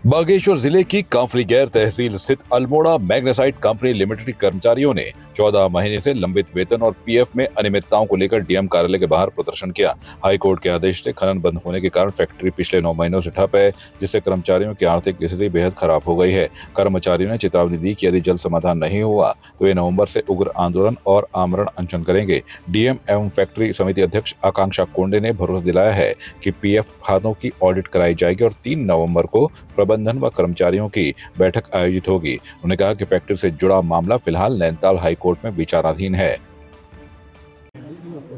बागेश्वर जिले की काफली गैर तहसील स्थित अल्मोड़ा मैग्नेसाइट कंपनी लिमिटेड के कर्मचारियों ने 14 महीने से लंबित वेतन और पीएफ में अनियमितताओं को लेकर डीएम कार्यालय के बाहर प्रदर्शन किया। हाईकोर्ट के आदेश से खनन बंद होने के कारण फैक्ट्री पिछले 9 महीनों से ठप है, जिससे कर्मचारियों की आर्थिक स्थिति बेहद खराब हो गई है। कर्मचारियों ने चेतावनी दी कि यदि जल्द समाधान नहीं हुआ तो वे नवम्बर से उग्र आंदोलन और आमरण अनशन करेंगे। डीएम एवं फैक्ट्री समिति अध्यक्ष आकांक्षा कोंडे ने भरोसा दिलाया है कि पीएफ खातों की ऑडिट कराई जाएगी और 3 नवंबर को प्रबंधन व कर्मचारियों की बैठक आयोजित होगी। उन्होंने कहा कि फैक्ट्री से जुड़ा मामला फिलहाल नैनीताल हाईकोर्ट में विचाराधीन है।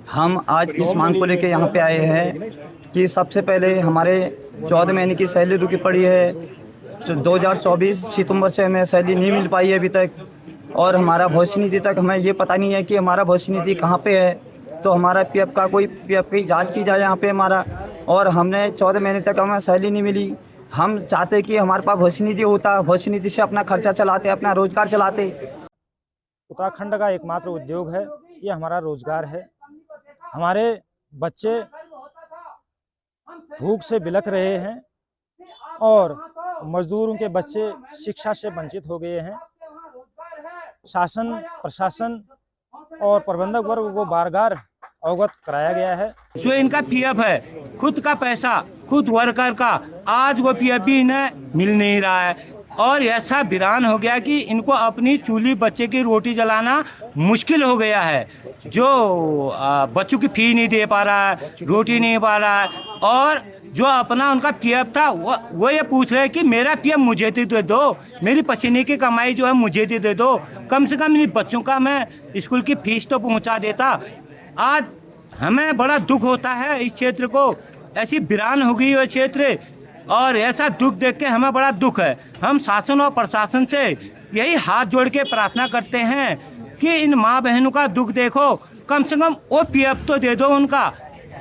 हम आज इस मांग को लेकर यहाँ पे आए हैं कि सबसे पहले हमारे 14 महीने की सैलरी रुकी पड़ी है। 2024 सितंबर से हमें सैलरी नहीं मिल पाई है अभी तक, और हमारा भविष्य निधि तक हमें ये पता नहीं है कि हमारा भविष्य निधि कहाँ पे है। तो हमारा पीएफ की जांच की जाए यहाँ पे हमारा, और हमने 14 महीने तक हमें सैलरी नहीं मिली। हम चाहते कि हमारे पास भविष्य निधि होता, भविष्य निधि से अपना खर्चा चलाते, अपना रोजगार चलाते। उत्तराखंड का एकमात्र उद्योग है, ये हमारा रोजगार है। हमारे बच्चे भूख से बिलख रहे हैं और मजदूरों के बच्चे शिक्षा से वंचित हो गए हैं। शासन, प्रशासन और प्रबंधक वर्ग को बार-बार अवगत कराया गया है। जो इनका पीएफ है, खुद का पैसा, खुद वर्कर का, आज वो पीएफ भी इन्हें मिल नहीं रहा है और ऐसा वीरान हो गया कि इनको अपनी चूल्ही बच्चे की रोटी जलाना मुश्किल हो गया है। जो बच्चों की फी नहीं दे पा रहा है, रोटी नहीं पा रहा है, और जो अपना उनका पीएफ था वो ये पूछ रहे हैं कि मेरा पीएफ मुझे दे दो, मेरी पसीने की कमाई जो है मुझे दे दो, कम से कम इन बच्चों का मैं स्कूल की फीस तो पहुंचा देता। आज हमें बड़ा दुख होता है, इस क्षेत्र को ऐसी वीरान हो गई है क्षेत्र, और ऐसा दुख देख के हमें बड़ा दुख है। हम शासन और प्रशासन से यही हाथ जोड़ के प्रार्थना करते हैं कि इन माँ बहनों का दुख देखो, कम से कम वो पीएफ तो दे दो उनका।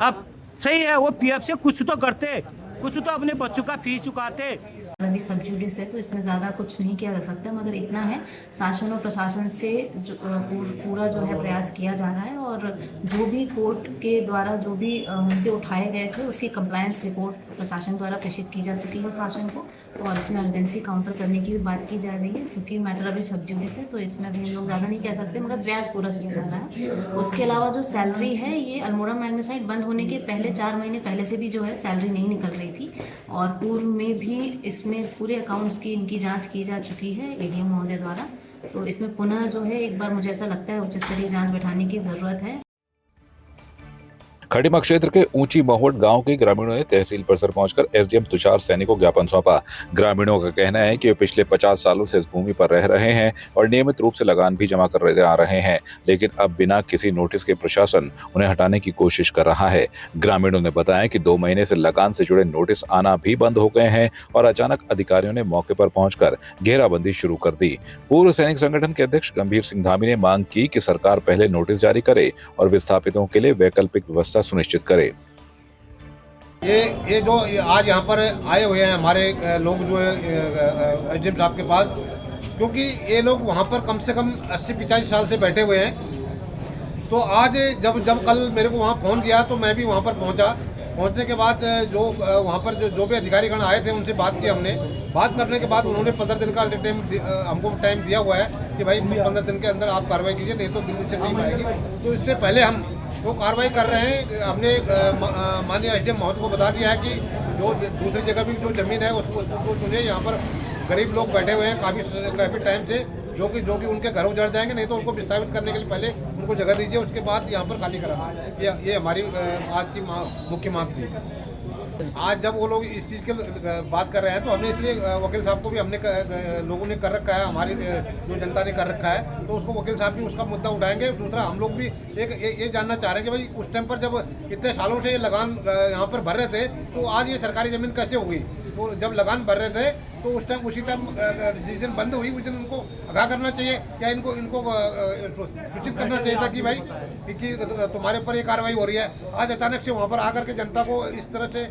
अब सही है, वो पीएफ से कुछ तो करते, कुछ तो अपने बच्चों का फीस चुकाते। अभी सब जुडिस है तो इसमें ज़्यादा कुछ नहीं किया जा सकता, मगर इतना है शासन और प्रशासन से जो पूरा जो है प्रयास किया जा रहा है, और जो भी कोर्ट के द्वारा जो भी मुद्दे उठाए गए थे उसकी कंप्लायंस रिपोर्ट प्रशासन द्वारा प्रेषित की जा चुकी है शासन को, और इसमें अर्जेंसी काउंटर करने की भी बात की जा रही है। क्योंकि मैटर अभी सब जुडिस है तो इसमें भी हम लोग ज़्यादा नहीं कह सकते, मगर प्रयास पूरा किया जा रहा है। उसके अलावा जो सैलरी है, ये अल्मोड़ा मैग्नेसाइट बंद होने के पहले 4 महीने पहले से भी जो है सैलरी नहीं निकल रही थी, और पूर्व में भी इसमें पूरे अकाउंट्स की इनकी जांच की जा चुकी है एडीएम महोदय द्वारा। तो इसमें पुनः जो है एक बार मुझे ऐसा लगता है उच्च स्तरीय जांच बैठाने की ज़रूरत है। खटीमा क्षेत्र के ऊंची महुट गांव के ग्रामीणों ने तहसील परिसर पहुंचकर एसडीएम तुषार सैनी को ज्ञापन सौंपा। ग्रामीणों का कहना है कि वे पिछले 50 सालों से इस भूमि पर रह रहे हैं और नियमित रूप से लगान भी जमा कर आ रहे हैं, लेकिन अब बिना किसी नोटिस के प्रशासन उन्हें हटाने की कोशिश कर रहा है। ग्रामीणों ने बताया कि 2 महीने से लगान से जुड़े नोटिस आना भी बंद हो गए हैं और अचानक अधिकारियों ने मौके पर पहुंचकर घेराबंदी शुरू कर दी। पूर्व सैनिक संगठन के अध्यक्ष गंभीर सिंह धामी ने मांग की कि सरकार पहले नोटिस जारी करे और विस्थापितों के लिए वैकल्पिक व्यवस्था सुनिश्चित करे। ये जो आज यहाँ पर आए हुए हैं हमारे लोग जो है एसडीएम साहब के पास, क्योंकि ये लोग वहाँ पर कम से कम 80-85 साल से बैठे हुए हैं। तो आज जब कल मेरे को वहाँ फ़ोन किया तो मैं भी वहाँ पर पहुँचा। पहुँचने के बाद जो वहाँ पर जो भी अधिकारीगण आए थे उनसे बात की हमने। बात करने के बाद उन्होंने 15 दिन का हमको टाइम दिया हुआ है कि भाई 15 दिन के अंदर आप कार्रवाई कीजिए, नहीं तो दिल्ली से टीम आएगी। तो इससे पहले हम वो कार्रवाई कर रहे हैं। हमने माननीय एसडीएम महोदय को बता दिया है कि जो दूसरी जगह भी जो ज़मीन है उसको सुनिए। यहाँ पर गरीब लोग बैठे हुए हैं काफ़ी टाइम से, जो कि उनके घर उजड़ जाएंगे, नहीं तो उनको विस्थापित करने के लिए पहले उनको जगह दीजिए, उसके बाद यहाँ पर खाली कराना। ये हमारी आज की मुख्य मांग थी। आज जब वो लोग इस चीज़ के बात कर रहे हैं तो हमने इसलिए वकील साहब को भी हमने लोगों ने कर रखा है, हमारी जो जनता ने कर रखा है, तो उसको वकील साहब भी उसका मुद्दा उठाएंगे। दूसरा हम लोग भी ये जानना चाह रहे हैं कि भाई उस टाइम पर जब इतने सालों से ये लगान यहाँ पर भर रहे थे तो आज ये सरकारी ज़मीन कैसे हो गई। तो जब लगान भर रहे थे तो उसी टाइम जिस दिन बंद हुई उस दिन उनको आगाह करना चाहिए, या इनको सूचित करना चाहिए था कि भाई कि तुम्हारे ऊपर ये कार्रवाई हो रही है। आज अचानक से वहाँ पर आकर के जनता को इस तरह से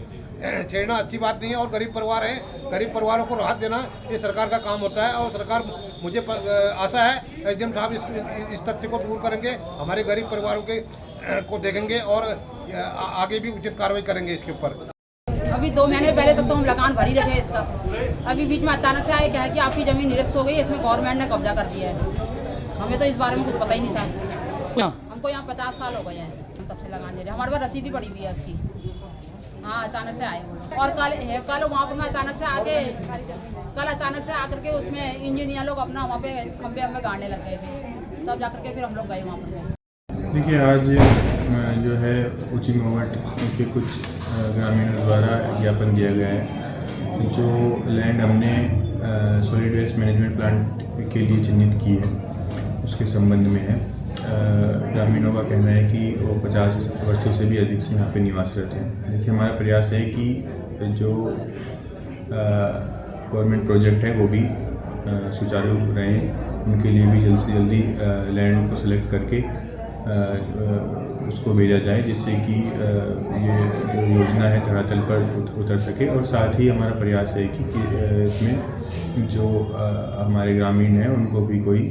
छेड़ना अच्छी बात नहीं है, और गरीब परिवार हैं, गरीब परिवारों को राहत देना ये सरकार का काम होता है। और सरकार, मुझे आशा है एसडीएम साहब इस तथ्य को दूर करेंगे, हमारे गरीब परिवारों के को देखेंगे और आगे भी उचित कार्रवाई करेंगे इसके ऊपर। अभी 2 महीने पहले तक तो हम लगान भर ही रखे हैं इसका। अभी बीच में अचानक से आए क्या है कि आपकी ज़मीन निरस्त हो गई, इसमें गवर्नमेंट ने कब्जा कर दिया है। हमें तो इस बारे में कुछ पता ही नहीं था। हमको यहाँ 50 साल हो गए हैं, हम तब से लगान दे रहे हैं। हमारे पास रसीद भी पड़ी हुई है उसकी। हाँ, अचानक से आए वो। और कल वहाँ पर मैं अचानक से आकर के उसमें इंजीनियर लोग अपना वहाँ पे खंबे हमें गाड़ने लग गए थे, तब जाकर के फिर हम लोग गए वहाँ पर। देखिए, आज जो है ऊंची महुआ के कुछ ग्रामीणों द्वारा ज्ञापन दिया गया है। जो लैंड हमने सॉलिड वेस्ट मैनेजमेंट प्लांट के लिए चिन्हित की है उसके संबंध में है। ग्रामीणों का कहना है कि वो 50 वर्षों से भी अधिक से यहाँ पे निवासरत हैं। देखिए, हमारा प्रयास है कि जो गवर्नमेंट प्रोजेक्ट है वो भी सुचारू रहें, उनके लिए भी जल्द से जल्दी लैंड को सिलेक्ट करके उसको भेजा जाए, जिससे कि ये जो योजना है धरातल पर उतर सके। और साथ ही हमारा प्रयास है कि इसमें जो हमारे ग्रामीण हैं उनको भी कोई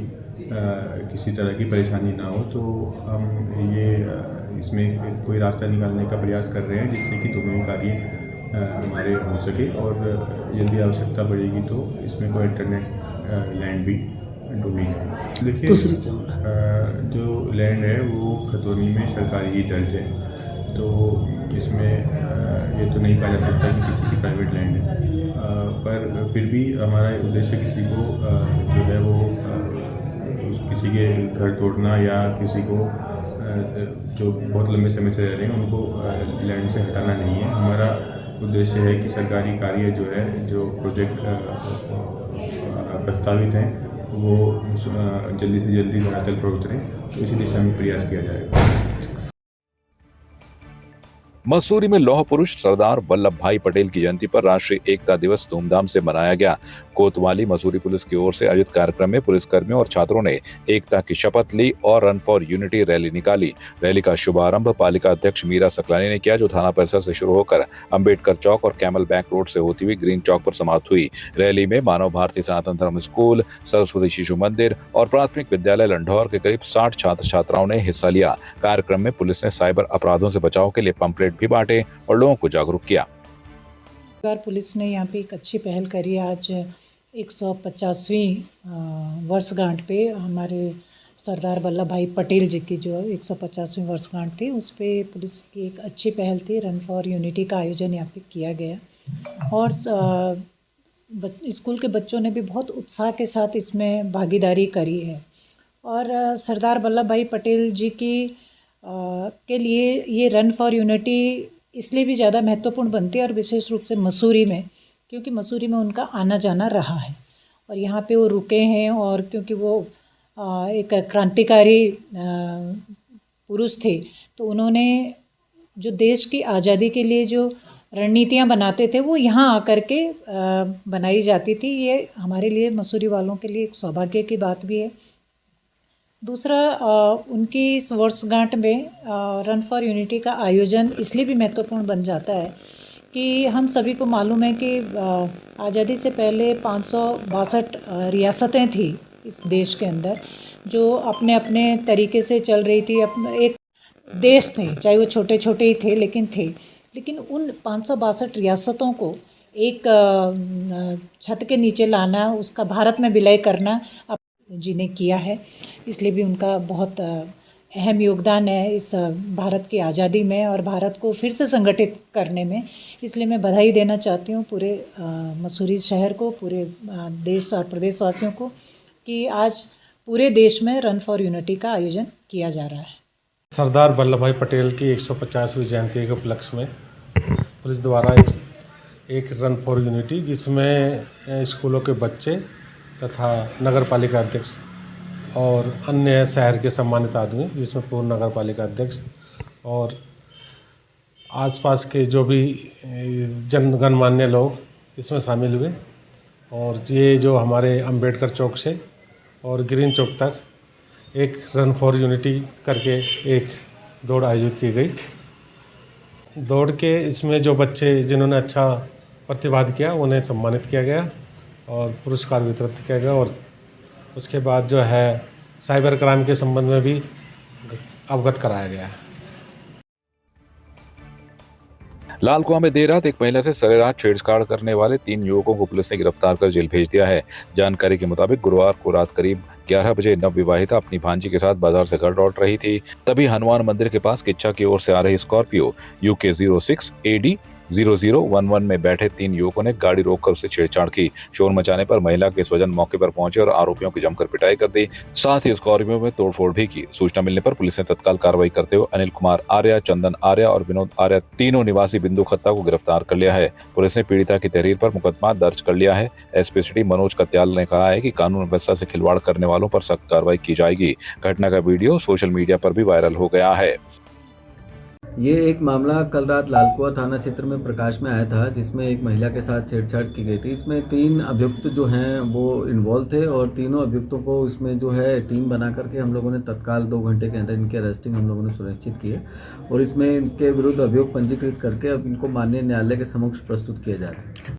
किसी तरह की परेशानी ना हो। तो हम ये इसमें कोई रास्ता निकालने का प्रयास कर रहे हैं, जिससे कि दोनों ही कार्य हमारे हो सके। और यदि आवश्यकता पड़ेगी तो इसमें कोई अल्टरनेट लैंड भी ढूंढी जाए। देखिए, जो लैंड है वो खतौनी में सरकारी ही दर्ज है, तो इसमें ये तो नहीं कहा जा सकता कि किसी की प्राइवेट लैंड है। पर फिर भी हमारा उद्देश्य किसी को जो है वो किसी के घर तोड़ना या किसी को जो बहुत लंबे समय से रह रहे हैं उनको लैंड से हटाना नहीं है। हमारा उद्देश्य है कि सरकारी कार्य जो है, जो प्रोजेक्ट प्रस्तावित हैं, वो जल्दी से जल्दी धरातल पर उतरें, तो इसी दिशा में प्रयास किया जाएगा। मसूरी में लौह पुरुष सरदार वल्लभ भाई पटेल की जयंती पर राष्ट्रीय एकता दिवस धूमधाम से मनाया गया। कोतवाली मसूरी पुलिस की ओर से आयोजित कार्यक्रम में पुलिसकर्मियों और छात्रों ने एकता की शपथ ली और रन फॉर यूनिटी रैली निकाली। रैली का शुभारंभ पालिका अध्यक्ष मीरा सकलानी ने किया, जो थाना परिसर से शुरू होकर अंबेडकर चौक और कैमल बैंक रोड से होती हुई ग्रीन चौक पर समाप्त हुई। रैली में मानव भारती सनातन धर्म स्कूल, सरस्वती शिशु मंदिर और प्राथमिक विद्यालय लंढौर के करीब 60 छात्र छात्राओं ने हिस्सा लिया। कार्यक्रम में पुलिस ने साइबर अपराधों से बचाव के लिए पंपलेट भी बांटे और लोगों को जागरूक किया। पुलिस ने यहाँ पे एक अच्छी पहल करी। आज 150वीं वर्षगांठ पे हमारे सरदार वल्लभ भाई पटेल जी की जो 150वीं वर्षगांठ थी, उस पे पुलिस की एक अच्छी पहल थी। रन फॉर यूनिटी का आयोजन यहाँ पे किया गया और स्कूल के बच्चों ने भी बहुत उत्साह के साथ इसमें भागीदारी करी है। और सरदार वल्लभ भाई पटेल जी की के लिए ये रन फॉर यूनिटी इसलिए भी ज़्यादा महत्वपूर्ण बनती है, और विशेष रूप से मसूरी में, क्योंकि मसूरी में उनका आना जाना रहा है और यहाँ पे वो रुके हैं। और क्योंकि वो एक क्रांतिकारी पुरुष थे, तो उन्होंने जो देश की आज़ादी के लिए जो रणनीतियाँ बनाते थे वो यहाँ आकर के बनाई जाती थी। ये हमारे लिए, मसूरी वालों के लिए एक सौभाग्य की बात भी है। दूसरा, उनकी इस वर्षगांठ में रन फॉर यूनिटी का आयोजन इसलिए भी महत्वपूर्ण बन जाता है कि हम सभी को मालूम है कि आज़ादी से पहले 562 रियासतें थी इस देश के अंदर, जो अपने अपने तरीके से चल रही थी। अपने एक देश थे, चाहे वो छोटे छोटे ही थे, लेकिन उन 562 रियासतों को एक छत के नीचे लाना, उसका भारत में विलय करना जी ने किया है। इसलिए भी उनका बहुत अहम योगदान है इस भारत की आज़ादी में और भारत को फिर से संगठित करने में। इसलिए मैं बधाई देना चाहती हूँ पूरे मसूरी शहर को, पूरे देश और प्रदेशवासियों को, कि आज पूरे देश में रन फॉर यूनिटी का आयोजन किया जा रहा है। सरदार वल्लभ भाई पटेल की 150वीं जयंती के उपलक्ष्य में पुलिस द्वारा एक रन फॉर यूनिटी, जिसमें स्कूलों के बच्चे तथा नगर पालिका अध्यक्ष और अन्य शहर के सम्मानित आदमी, जिसमें पूर्व नगर पालिका अध्यक्ष और आसपास के जो भी गणमान्य लोग इसमें शामिल हुए। और ये जो हमारे अंबेडकर चौक से और ग्रीन चौक तक एक रन फॉर यूनिटी करके एक दौड़ आयोजित की गई। दौड़ के इसमें जो बच्चे जिन्होंने अच्छा प्रतिवाद किया उन्हें सम्मानित किया गया और पुरस्कार वितरित किया गया। और उसके बाद जो है साइबर क्राइम के संबंध में भी अवगत कराया गया है। लालकुआं में देर रात एक महिला से सरेरात छेड़छाड़ करने वाले 3 युवकों को पुलिस ने गिरफ्तार कर जेल भेज दिया है। जानकारी के मुताबिक गुरुवार को रात करीब 11 बजे नवविवाहिता अपनी भांजी के साथ बाजार से घर लौट रही थी। तभी हनुमान मंदिर के पास किच्छा की ओर से आ रही स्कॉर्पियो UK 06 AD 0011 में बैठे 3 युवकों ने गाड़ी रोककर उससे छेड़छाड़ की। शोर मचाने पर महिला के स्वजन मौके पर पहुंचे और आरोपियों की जमकर पिटाई कर दी। साथ ही स्कॉर्पियो में तोड़फोड़ भी की। सूचना मिलने पर पुलिस ने तत्काल कार्रवाई करते हुए अनिल कुमार आर्या, चंदन आर्या और विनोद आर्या तीनों निवासी बिंदु खत्ता को गिरफ्तार कर लिया है। पुलिस ने पीड़िता की तहरीर पर मुकदमा दर्ज कर लिया है। एसपी सिटी मनोज कत्याल ने कहा है कि कानून व्यवस्था से खिलवाड़ करने वालों पर सख्त कार्रवाई की जाएगी। घटना का वीडियो सोशल मीडिया पर भी वायरल हो गया है। ये एक मामला कल रात लालकुआं थाना क्षेत्र में प्रकाश में आया था, जिसमें एक महिला के साथ छेड़छाड़ की गई थी। इसमें 3 अभियुक्त जो हैं वो इन्वॉल्व थे और तीनों अभियुक्तों को इसमें जो है टीम बना करके हम लोगों ने तत्काल 2 घंटे के अंदर इनकी अरेस्टिंग हम लोगों ने सुनिश्चित की है और इसमें इनके विरुद्ध अभियोग पंजीकृत करके अब इनको माननीय न्यायालय के समक्ष प्रस्तुत किए जा रहे हैं।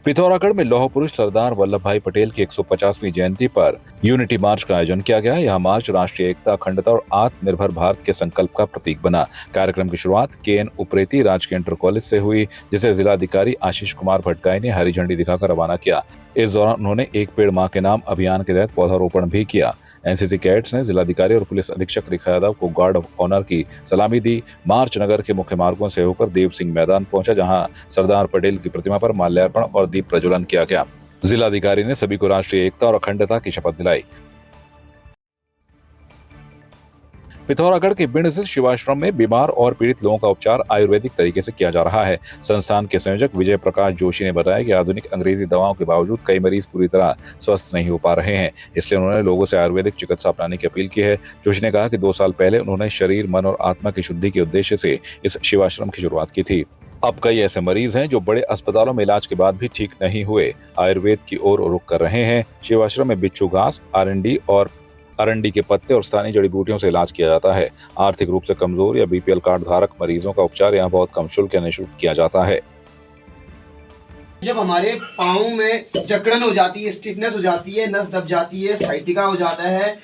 पिथौरागढ़ में लौह पुरुष सरदार वल्लभ भाई पटेल की 150वीं जयंती पर यूनिटी मार्च का आयोजन किया गया। यह मार्च राष्ट्रीय एकता, अखंडता और आत्मनिर्भर भारत के संकल्प का प्रतीक बना। कार्यक्रम की शुरुआत KN उप्रेती राजकीय इंटर कॉलेज से हुई, जिसे जिलाधिकारी आशीष कुमार भट्टगाई ने हरी झंडी दिखाकर रवाना किया। इस दौरान उन्होंने एक पेड़ मां के नाम अभियान के तहत पौधारोपण भी किया। एनसीसी कैडेट्स ने जिलाधिकारी और पुलिस अधीक्षक रेखा यादव को गार्ड ऑफ ऑनर की सलामी दी। मार्च नगर के मुख्य मार्गों से होकर देव सिंह मैदान पहुंचा, जहां सरदार पटेल की प्रतिमा पर माल्यार्पण और दीप प्रज्वलन किया गया। जिलाधिकारी ने सभी को राष्ट्रीय एकता और अखंडता की शपथ दिलाई। पिथौरागढ़ के बिंड स्थित शिवाश्रम में बीमार और पीड़ित लोगों का उपचार आयुर्वेदिक तरीके से किया जा रहा है। संस्थान के संयोजक विजय प्रकाश जोशी ने बताया कि आधुनिक अंग्रेजी दवाओं के बावजूद कई मरीज पूरी तरह स्वस्थ नहीं हो पा रहे हैं, इसलिए उन्होंने लोगों से आयुर्वेदिक चिकित्सा अपनाने की अपील की है। जोशी ने कहा कि 2 साल पहले उन्होंने शरीर, मन और आत्मा की शुद्धि के उद्देश्य से इस शिवाश्रम की शुरुआत की थी। अब कई ऐसे मरीज हैं जो बड़े अस्पतालों में इलाज के बाद भी ठीक नहीं हुए, आयुर्वेद की ओर रुख कर रहे हैं। शिवाश्रम में बिच्छू घास, आरंडी और अरंडी के पत्ते और स्थानीय जड़ी बूटियों से इलाज किया जाता है। आर्थिक रूप से कमजोर या BPL कार्ड धारक मरीजों का उपचार यहाँ बहुत कम शुल्क या निःशुल्क किया जाता है। जब हमारे पाँव में जकड़न हो जाती है, स्टिफनेस हो जाती है, नस दब जाती है, साइटिका हो जाता है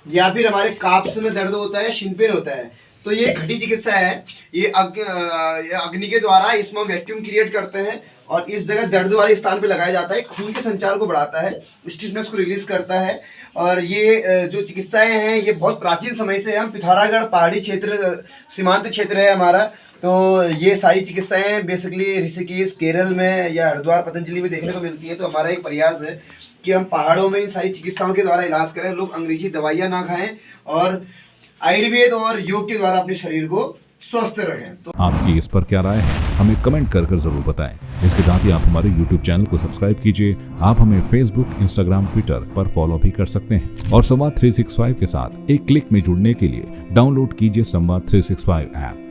या फिर हमारे काप्स में दर्द होता है, शिन पेन होता है, तो ये घटी चिकित्सा है। ये अग्नि के द्वारा इसमें वैक्यूम क्रिएट करते हैं और इस जगह दर्द वाले स्थान पे लगाया जाता है। खून के संचार को बढ़ाता है, स्टिफनेस को रिलीज करता है। और ये जो चिकित्साएं हैं ये बहुत प्राचीन समय से, हम पिथौरागढ़ पहाड़ी क्षेत्र, सीमांत क्षेत्र है हमारा, तो ये सारी चिकित्साएं बेसिकली ऋषिकेश, केरल में या हरिद्वार, पतंजलि में देखने को मिलती है। तो हमारा एक प्रयास है कि हम पहाड़ों में इन सारी चिकित्साओं के द्वारा इलाज करें, लोग अंग्रेजी दवाइयाँ ना खाएं और आयुर्वेद और योग के द्वारा अपने शरीर को स्वस्थ रखें। तो आपकी इस पर क्या राय है, हमें कमेंट कर जरूर बताएं। इसके साथ ही आप हमारे YouTube चैनल को सब्सक्राइब कीजिए। आप हमें Facebook, Instagram, Twitter पर फॉलो भी कर सकते हैं और संवाद 365 के साथ एक क्लिक में जुड़ने के लिए डाउनलोड कीजिए संवाद 365 ऐप।